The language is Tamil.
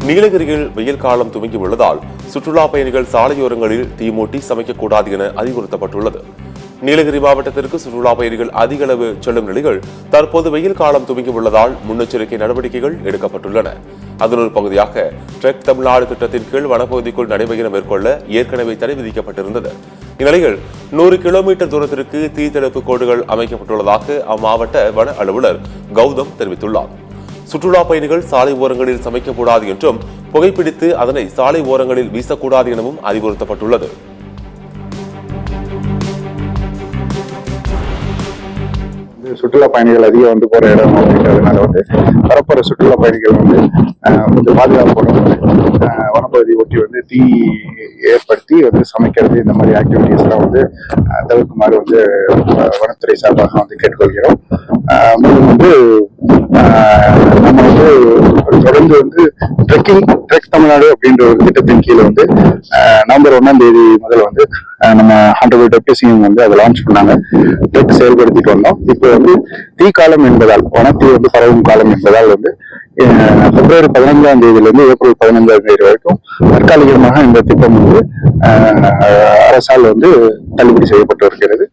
நீலகிரியில் வெயில் காலம் துவங்கியுள்ளதால் சுற்றுலா பயணிகள் சாலையோரங்களில் தீமூட்டி சமைக்கக்கூடாது என அறிவுறுத்தப்பட்டுள்ளது. நீலகிரி மாவட்டத்திற்கு சுற்றுலா பயணிகள் அதிக அளவு செல்லும் நிலையில் தற்போது வெயில் காலம் துவங்கியுள்ளதால் முன்னெச்சரிக்கை நடவடிக்கைகள் எடுக்கப்பட்டுள்ளன. அதன் ஒரு பகுதியாக ட்ரெக் தமிழ்நாடு திட்டத்தின் கீழ் வனப்பகுதிக்குள் நடைபயணம் மேற்கொள்ள ஏற்கனவே தடை விதிக்கப்பட்டிருந்தது. இந்நிலையில் 100 கிலோமீட்டர் தூரத்திற்கு தீத்தடுப்பு கோடுகள் அமைக்கப்பட்டுள்ளதாக அம்மாவட்ட வன அலுவலர் கௌதம் தெரிவித்துள்ளார். சுற்றுலா பயணிகள் சாலை ஓரங்களில் சமைக்கக்கூடாது என்றும் புகைப்பிடித்து அதனை சாலை ஓரங்களில் வீசக்கூடாது எனவும் அறிவுறுத்தப்பட்டுள்ளது. சுற்றுலா பயணிகள் அதிகம் போற இடம் அப்படின்றதுனால வரப்போற சுற்றுலா பயணிகள் கொஞ்சம் பாதுகாப்போட வனப்பகுதி ஒட்டி தீ ஏற்படுத்தி சமைக்கிறது இந்த மாதிரி ஆக்டிவிட்டிஸ் எல்லாம் தவிர்க்குமாறு வனத்துறை சார்பாக கேட்டுக்கொள்கிறோம். மேலும் நம்ம தொடர்ந்து ட்ரெக் தமிழ்நாடு அப்படின்ற ஒரு திட்டத்தின் கீழே நவம்பர் 1ஆம் தேதி முதல் நம்ம ஹண்டர்வுட் டெப்டிசிங் அதை லான்ச் பண்ணாங்க. ட்ரெக் செயல்படுத்திட்டு வந்தோம். இப்போ தீ காலம் என்பதால் வனத்தீ பரவும் காலம் என்பதால் பிப்ரவரி 15ஆம் தேதியிலிருந்து ஏப்ரல் 15ஆம் தேதி வரைக்கும் தற்காலிகமாக இந்த திட்டம் அரசால் தள்ளுபடி செய்யப்பட்டு வருகிறது.